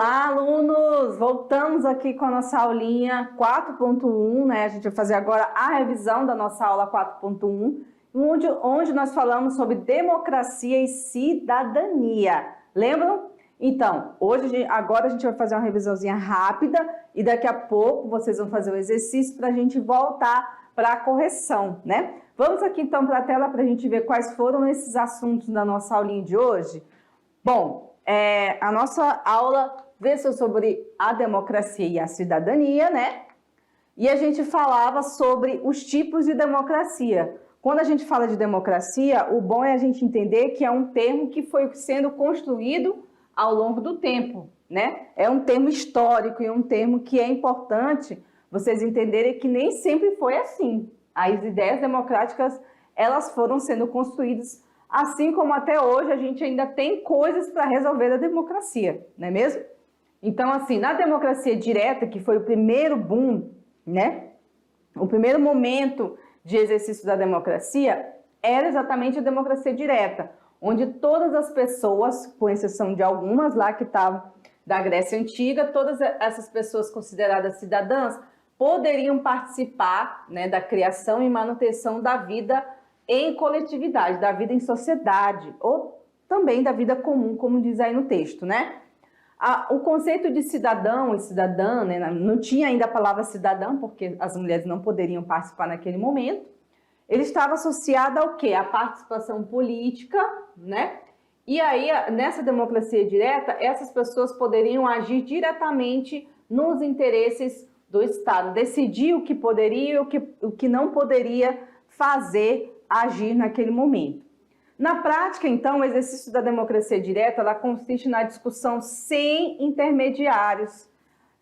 Olá, alunos! Voltamos aqui com a nossa aulinha 4.1, né? A gente vai fazer agora a revisão da nossa aula 4.1, onde nós falamos sobre democracia e cidadania. Lembram? Então, agora a gente vai fazer uma revisãozinha rápida e daqui a pouco vocês vão fazer o exercício para a gente voltar para a correção, né? Vamos aqui então para a tela para a gente ver quais foram esses assuntos da nossa aulinha de hoje. Bom, a nossa aula versou sobre a democracia e a cidadania, né? E a gente falava sobre os tipos de democracia. Quando a gente fala de democracia, o bom é a gente entender que é um termo que foi sendo construído ao longo do tempo, né? É um termo histórico e um termo que é importante vocês entenderem que nem sempre foi assim. As ideias democráticas, elas foram sendo construídas, assim como até hoje a gente ainda tem coisas para resolver da democracia, não é mesmo? Então, assim, na democracia direta, que foi o primeiro boom, né? O primeiro momento de exercício da democracia era exatamente a democracia direta, onde todas as pessoas, com exceção de algumas lá que estavam da Grécia Antiga, todas essas pessoas consideradas cidadãs poderiam participar, né, da criação e manutenção da vida em coletividade, da vida em sociedade, ou também da vida comum, como diz aí no texto, né? O conceito de cidadão e cidadã, né, não tinha ainda a palavra cidadão, porque as mulheres não poderiam participar naquele momento. Ele estava associado ao quê? À participação política, né? E aí, nessa democracia direta, essas pessoas poderiam agir diretamente nos interesses do Estado, decidir o que poderia e o que não poderia fazer, agir naquele momento. Na prática, então, o exercício da democracia direta, ela consiste na discussão sem intermediários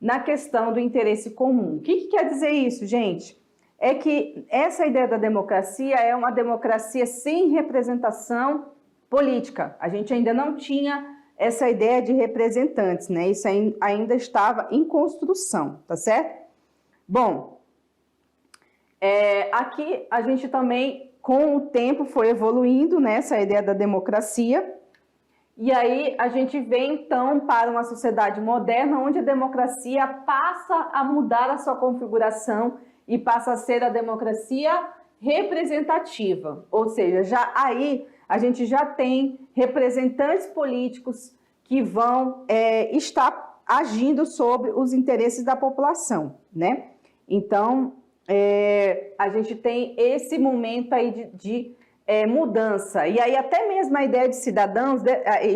na questão do interesse comum. O que quer dizer isso, gente? É que essa ideia da democracia é uma democracia sem representação política. A gente ainda não tinha essa ideia de representantes, né? Isso ainda estava em construção, tá certo? Bom, aqui a gente também, com o tempo, foi evoluindo nessa ideia da democracia. E aí a gente vem, então, para uma sociedade moderna, onde a democracia passa a mudar a sua configuração e passa a ser a democracia representativa. Ou seja, aí a gente já tem representantes políticos que vão estar agindo sobre os interesses da população, né? Então, a gente tem esse momento aí de mudança. E aí até mesmo a ideia de cidadãos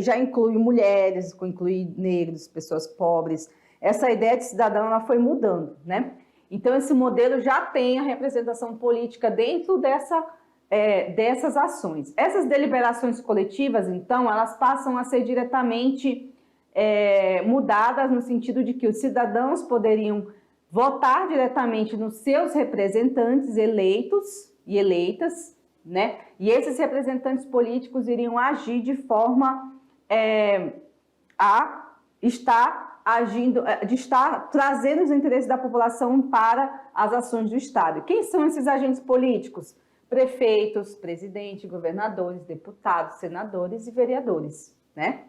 já inclui mulheres, inclui negros, pessoas pobres. Essa ideia de cidadão ela foi mudando, né? Então esse modelo já tem a representação política dentro dessas ações. Essas deliberações coletivas, então, elas passam a ser diretamente mudadas no sentido de que os cidadãos poderiam votar diretamente nos seus representantes eleitos e eleitas, né? E esses representantes políticos iriam agir de forma a estar agindo, de estar trazendo os interesses da população para as ações do Estado. Quem são esses agentes políticos? Prefeitos, presidente, governadores, deputados, senadores e vereadores, né?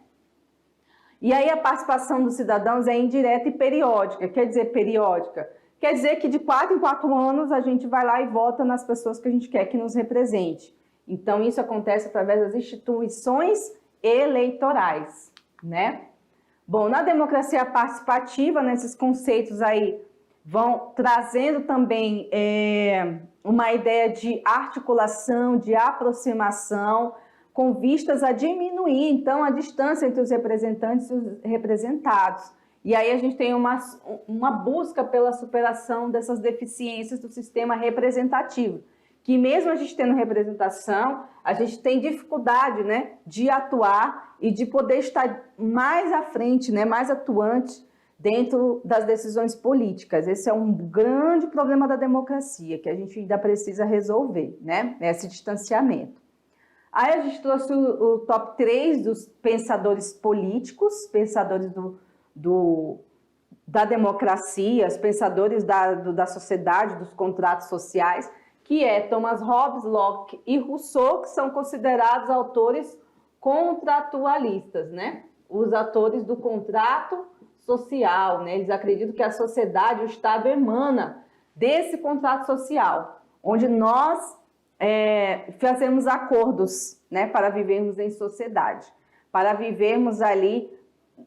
E aí a participação dos cidadãos é indireta e periódica. Quer dizer periódica? Quer dizer que de 4 em 4 anos a gente vai lá e vota nas pessoas que a gente quer que nos represente. Então isso acontece através das instituições eleitorais, né? Bom, na democracia participativa, nesses conceitos aí vão trazendo também uma ideia de articulação, de aproximação, com vistas a diminuir, então, a distância entre os representantes e os representados. E aí a gente tem uma busca pela superação dessas deficiências do sistema representativo, que mesmo a gente tendo representação, a gente tem dificuldade, né, de atuar e de poder estar mais à frente, né, mais atuante dentro das decisões políticas. Esse é um grande problema da democracia, que a gente ainda precisa resolver, né, esse distanciamento. Aí a gente trouxe o top 3 dos pensadores políticos, pensadores da democracia, os pensadores da sociedade, dos contratos sociais, que é Thomas Hobbes, Locke e Rousseau, que são considerados autores contratualistas, né? Os autores do contrato social, né? Eles acreditam que a sociedade, o Estado emana desse contrato social, onde nós fazemos acordos, né, para vivermos em sociedade, para vivermos ali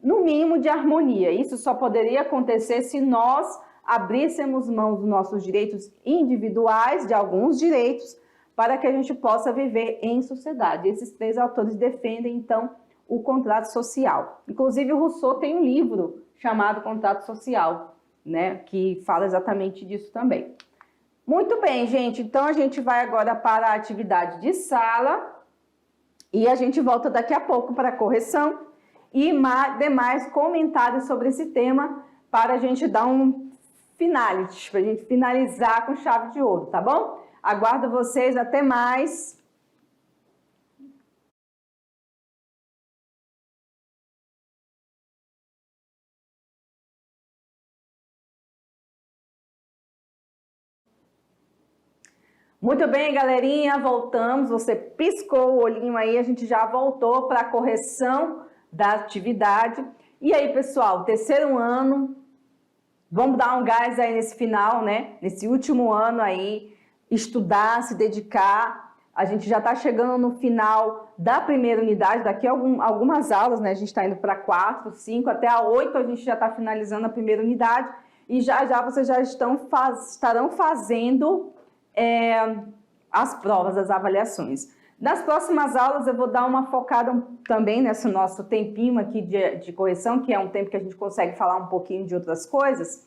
no mínimo de harmonia. Isso só poderia acontecer se nós abríssemos mão dos nossos direitos individuais, de alguns direitos, para que a gente possa viver em sociedade. Esses três autores defendem, então, o contrato social. Inclusive, o Rousseau tem um livro chamado Contrato Social, né, que fala exatamente disso também. Muito bem, gente. Então, a gente vai agora para a atividade de sala e a gente volta daqui a pouco para a correção e demais comentários sobre esse tema para a gente dar um finality, para a gente finalizar com chave de ouro, tá bom? Aguardo vocês, até mais! Muito bem, galerinha, voltamos. Você piscou o olhinho aí, a gente já voltou para a correção da atividade. E aí, pessoal, terceiro ano, vamos dar um gás aí nesse final, né? Nesse último ano aí, estudar, se dedicar. A gente já está chegando no final da primeira unidade, daqui a algumas aulas, né? A gente está indo para 4, 5, até a 8 a gente já está finalizando a primeira unidade. E já vocês já estarão fazendo as provas, as avaliações. Nas próximas aulas eu vou dar uma focada também nesse nosso tempinho aqui de correção, que é um tempo que a gente consegue falar um pouquinho de outras coisas,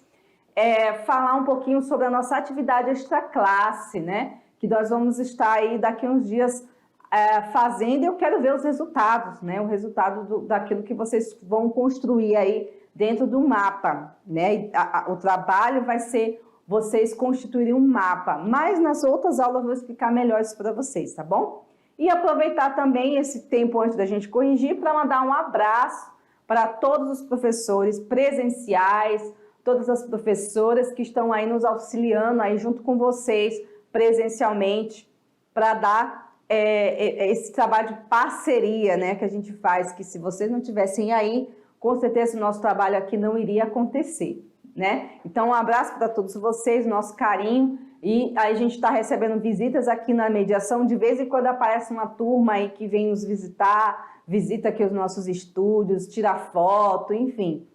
falar um pouquinho sobre a nossa atividade extraclasse, né? Que nós vamos estar aí daqui a uns dias fazendo, e eu quero ver os resultados, né? O resultado daquilo que vocês vão construir aí dentro do mapa, né? O trabalho vai ser vocês constituírem um mapa, mas nas outras aulas eu vou explicar melhor isso para vocês, tá bom? E aproveitar também esse tempo antes da gente corrigir para mandar um abraço para todos os professores presenciais, todas as professoras que estão aí nos auxiliando aí junto com vocês presencialmente para dar esse trabalho de parceria, né, que a gente faz, que se vocês não estivessem aí, com certeza o nosso trabalho aqui não iria acontecer, né? Então, um abraço para todos vocês, nosso carinho, e aí a gente está recebendo visitas aqui na mediação, de vez em quando aparece uma turma aí que vem nos visitar, visita aqui os nossos estúdios, tira foto, enfim.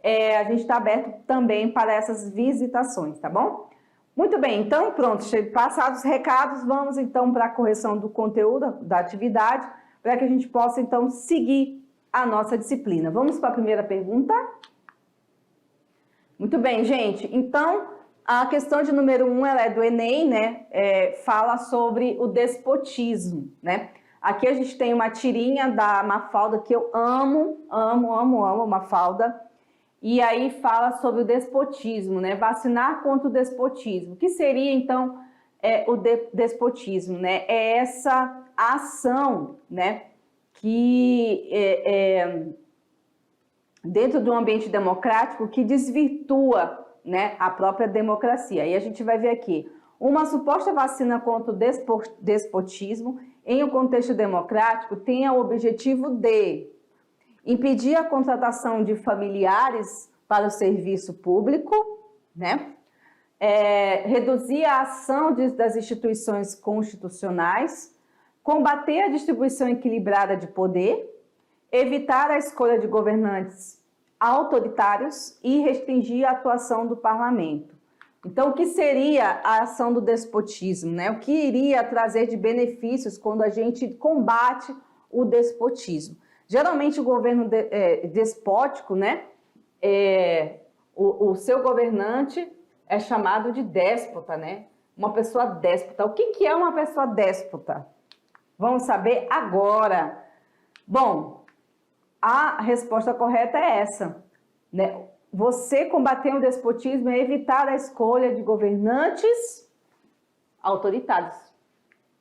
A gente está aberto também para essas visitações, tá bom? Muito bem, então pronto, passados os recados, vamos então para a correção do conteúdo da atividade, para que a gente possa então seguir a nossa disciplina. Vamos para a primeira pergunta? Muito bem, gente. Então, a questão de número 1, ela é do Enem, né? Fala sobre o despotismo, né? Aqui a gente tem uma tirinha da Mafalda, que eu amo, amo, amo, amo, Mafalda. E aí fala sobre o despotismo, né? Vacinar contra o despotismo. O que seria, então, o despotismo, né? É essa ação, né? Que dentro de um ambiente democrático que desvirtua, né, a própria democracia. E a gente vai ver aqui, uma suposta vacina contra o despotismo em um contexto democrático tem o objetivo de impedir a contratação de familiares para o serviço público, né, reduzir a ação das instituições constitucionais, combater a distribuição equilibrada de poder, evitar a escolha de governantes autoritários e restringir a atuação do parlamento. Então, o que seria a ação do despotismo, né? O que iria trazer de benefícios quando a gente combate o despotismo? Geralmente, o governo despótico, né? O seu governante é chamado de déspota, né? Uma pessoa déspota. O que é uma pessoa déspota? Vamos saber agora. Bom, a resposta correta é essa, né? Você combater o despotismo é evitar a escolha de governantes autoritários,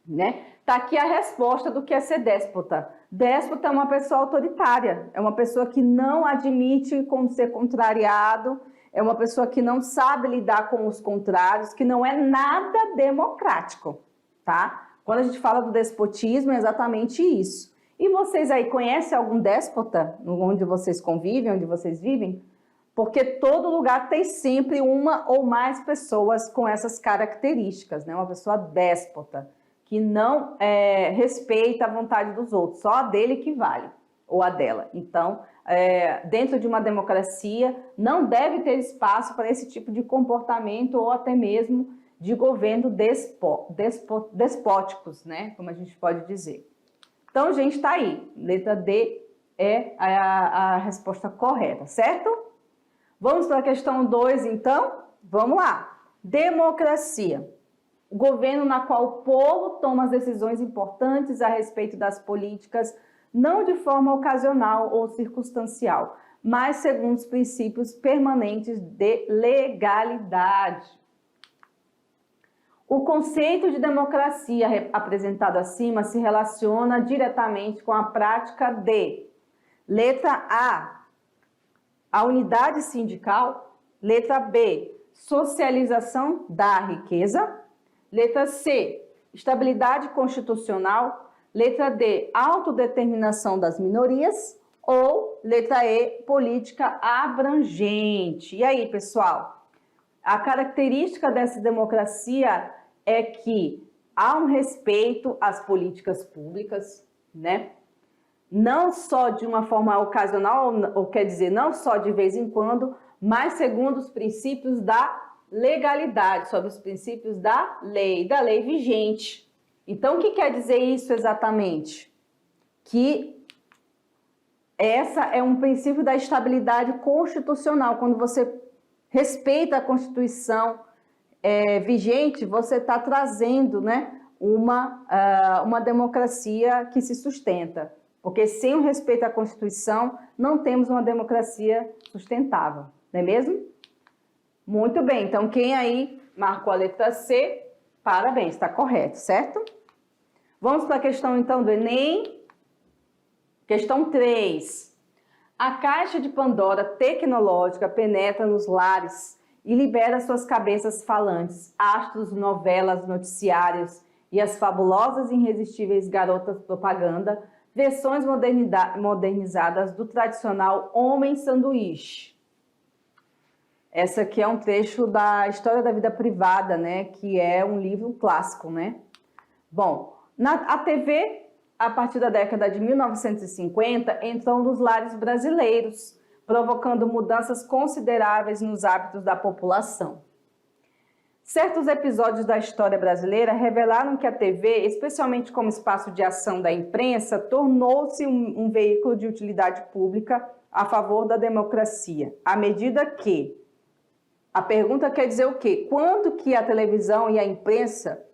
né? Tá aqui a resposta do que é ser déspota. Déspota é uma pessoa autoritária, é uma pessoa que não admite como ser contrariado, é uma pessoa que não sabe lidar com os contrários, que não é nada democrático, tá? Quando a gente fala do despotismo, é exatamente isso. E vocês aí conhecem algum déspota onde vocês convivem, onde vocês vivem? porque todo lugar tem sempre uma ou mais pessoas com essas características, né? Uma pessoa déspota, que não respeita a vontade dos outros, só a dele que vale, ou a dela. Então, dentro de uma democracia, não deve ter espaço para esse tipo de comportamento ou até mesmo de governo despóticos, né? Como a gente pode dizer. Então, gente, está aí. Letra D é a resposta correta, certo? Vamos para a questão 2, então? Vamos lá. Democracia. O governo na qual o povo toma as decisões importantes a respeito das políticas, não de forma ocasional ou circunstancial, mas segundo os princípios permanentes de legalidade. O conceito de democracia apresentado acima se relaciona diretamente com a prática de: letra A unidade sindical; letra B, socialização da riqueza; letra C, estabilidade constitucional; letra D, autodeterminação das minorias; ou letra E, política abrangente. E aí, pessoal? A característica dessa democracia é que há um respeito às políticas públicas, né? Não só de uma forma ocasional, ou quer dizer, não só de vez em quando, mas segundo os princípios da legalidade, sobre os princípios da lei vigente. Então, o que quer dizer isso exatamente? Que essa é um princípio da estabilidade constitucional. Quando você respeita a Constituição vigente, você está trazendo, né, uma democracia que se sustenta. Porque sem o respeito à Constituição, não temos uma democracia sustentável, não é mesmo? Muito bem, então quem aí marcou a letra C, parabéns, está correto, certo? Vamos para a questão então do Enem. Questão 3. A caixa de Pandora tecnológica penetra nos lares e libera suas cabeças falantes, astros, novelas, noticiários e as fabulosas e irresistíveis garotas propaganda, versões modernizadas do tradicional homem sanduíche. Essa aqui é um trecho da História da Vida Privada, né, que é um livro clássico, né? Bom, a TV, a partir da década de 1950, entrou nos lares brasileiros, provocando mudanças consideráveis nos hábitos da população. Certos episódios da história brasileira revelaram que a TV, especialmente como espaço de ação da imprensa, tornou-se um veículo de utilidade pública a favor da democracia, à medida que... A pergunta quer dizer o quê? Quando que a televisão e a imprensa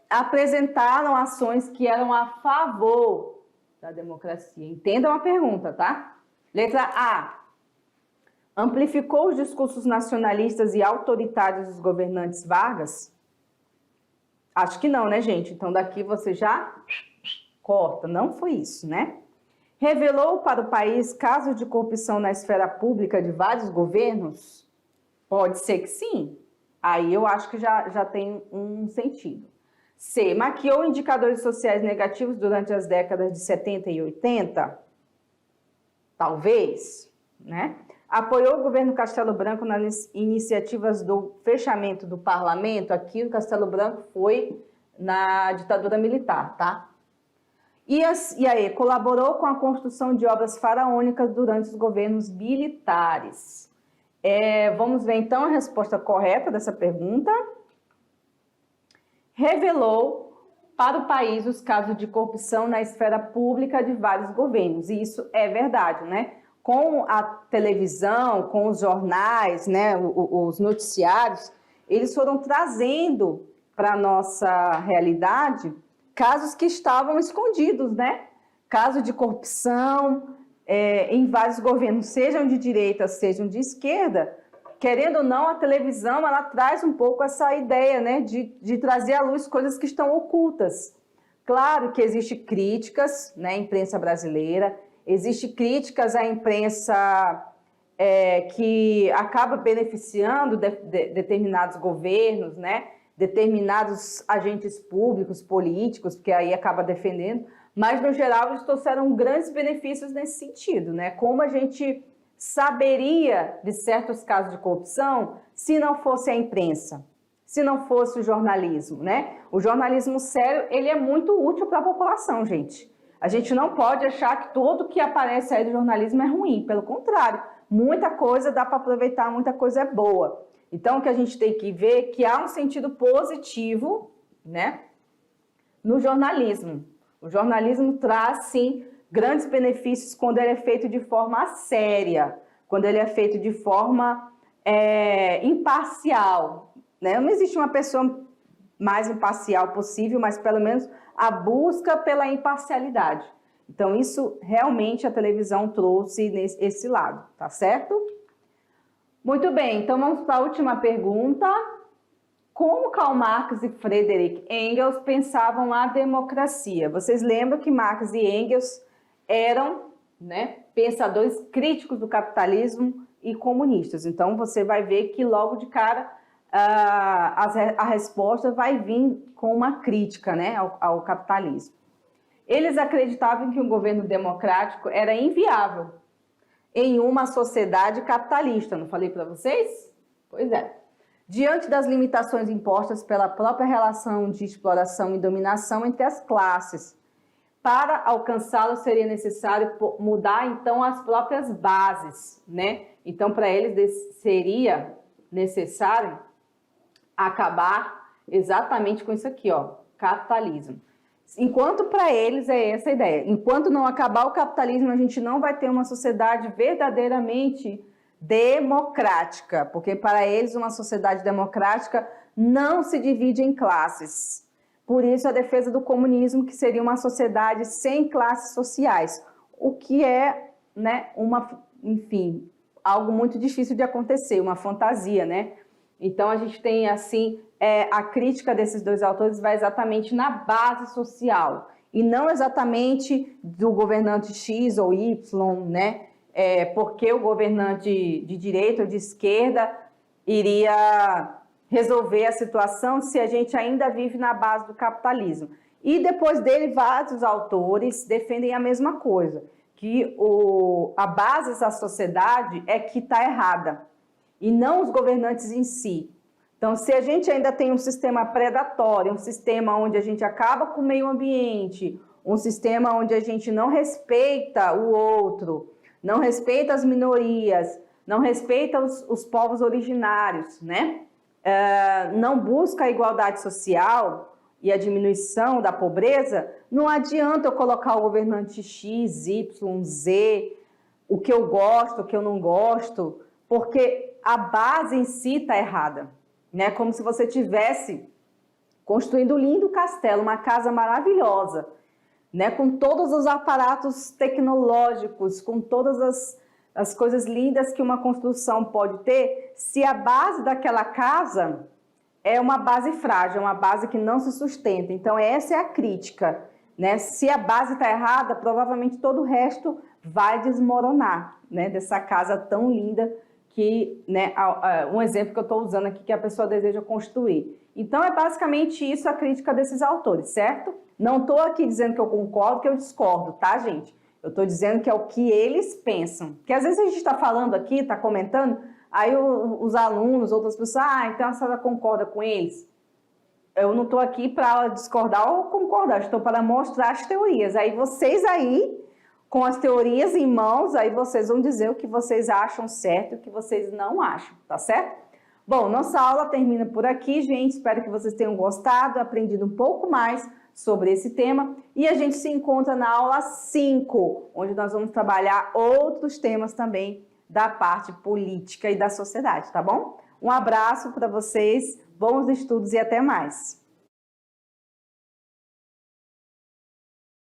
apresentaram ações que eram a favor da democracia? Entendam a pergunta, tá? Letra A. Amplificou os discursos nacionalistas e autoritários dos governantes Vargas? Acho que não, né, gente? Então, daqui você já corta. Não foi isso, né? Revelou para o país casos de corrupção na esfera pública de vários governos? Pode ser que sim. Aí eu acho que já tem um sentido. C. Maquiou indicadores sociais negativos durante as décadas de 70 e 80? Talvez, né? Apoiou o governo Castelo Branco nas iniciativas do fechamento do parlamento. Aqui o Castelo Branco foi na ditadura militar, tá? E aí, colaborou com a construção de obras faraônicas durante os governos militares. Vamos ver então a resposta correta dessa pergunta. Revelou para o país os casos de corrupção na esfera pública de vários governos. E isso é verdade, né? Com a televisão, com os jornais, né, os noticiários, eles foram trazendo para a nossa realidade casos que estavam escondidos, né? Casos de corrupção em vários governos, sejam de direita, sejam de esquerda. Querendo ou não, a televisão ela traz um pouco essa ideia, né, de trazer à luz coisas que estão ocultas. Claro que existem críticas, né, à imprensa brasileira, existem críticas à imprensa que acaba beneficiando determinados governos, né? Determinados agentes públicos, políticos, porque aí acaba defendendo, mas no geral eles trouxeram grandes benefícios nesse sentido, né? Como a gente saberia de certos casos de corrupção se não fosse a imprensa, se não fosse o jornalismo, né? O jornalismo sério, ele é muito útil para a população, gente. A gente não pode achar que tudo que aparece aí do jornalismo é ruim, pelo contrário, muita coisa dá para aproveitar, muita coisa é boa. Então, o que a gente tem que ver é que há um sentido positivo, né, no jornalismo. O jornalismo traz, sim, grandes benefícios quando ele é feito de forma séria, quando ele é feito de forma imparcial, né? Não existe uma pessoa mais imparcial possível, mas pelo menos a busca pela imparcialidade. Então, isso realmente a televisão trouxe esse lado, tá certo? Muito bem, então vamos para a última pergunta. Como Karl Marx e Friedrich Engels pensavam a democracia? Vocês lembram que Marx e Engels eram, né, pensadores críticos do capitalismo e comunistas. Então, você vai ver que logo de cara a resposta vai vir com uma crítica, né, ao capitalismo. Eles acreditavam que um governo democrático era inviável em uma sociedade capitalista. Não falei para vocês? Pois é. Diante das limitações impostas pela própria relação de exploração e dominação entre as classes, para alcançá-lo seria necessário mudar, então, as próprias bases, né? Então, para eles seria necessário acabar exatamente com isso aqui, ó, capitalismo. Enquanto para eles é essa a ideia. Enquanto não acabar o capitalismo, a gente não vai ter uma sociedade verdadeiramente democrática, porque para eles uma sociedade democrática não se divide em classes. Por isso a defesa do comunismo, que seria uma sociedade sem classes sociais, o que é, né, enfim, algo muito difícil de acontecer, uma fantasia, né? Então a gente tem assim, a crítica desses dois autores vai exatamente na base social e não exatamente do governante X ou Y, né? Porque o governante de direita ou de esquerda iria resolver a situação se a gente ainda vive na base do capitalismo. E depois dele, vários autores defendem a mesma coisa, que a base da sociedade é que está errada, e não os governantes em si. Então, se a gente ainda tem um sistema predatório, um sistema onde a gente acaba com o meio ambiente, um sistema onde a gente não respeita o outro, não respeita as minorias, não respeita os povos originários, né? Não busca a igualdade social e a diminuição da pobreza, não adianta eu colocar o governante X, Y, Z, o que eu gosto, o que eu não gosto, porque a base em si está errada, né? Como se você tivesse construindo um lindo castelo, uma casa maravilhosa, né? Com todos os aparatos tecnológicos, com todas as coisas lindas que uma construção pode ter, se a base daquela casa é uma base frágil, uma base que não se sustenta. Então, essa é a crítica, né? Se a base está errada, provavelmente todo o resto vai desmoronar, né? Dessa casa tão linda que, né, um exemplo que eu estou usando aqui que a pessoa deseja construir. Então, é basicamente isso a crítica desses autores, certo? Não estou aqui dizendo que eu concordo, que eu discordo, tá, gente? Eu estou dizendo que é o que eles pensam. Porque às vezes a gente está falando aqui, está comentando, aí os alunos, outras pessoas, então a senhora concorda com eles? Eu não estou aqui para discordar ou concordar, estou para mostrar as teorias. Aí vocês aí, com as teorias em mãos, aí vocês vão dizer o que vocês acham certo e o que vocês não acham, tá certo? Bom, nossa aula termina por aqui, gente. Espero que vocês tenham gostado, aprendido um pouco mais sobre esse tema. E a gente se encontra na aula 5, onde nós vamos trabalhar outros temas também da parte política e da sociedade, tá bom? Um abraço para vocês, bons estudos e até mais!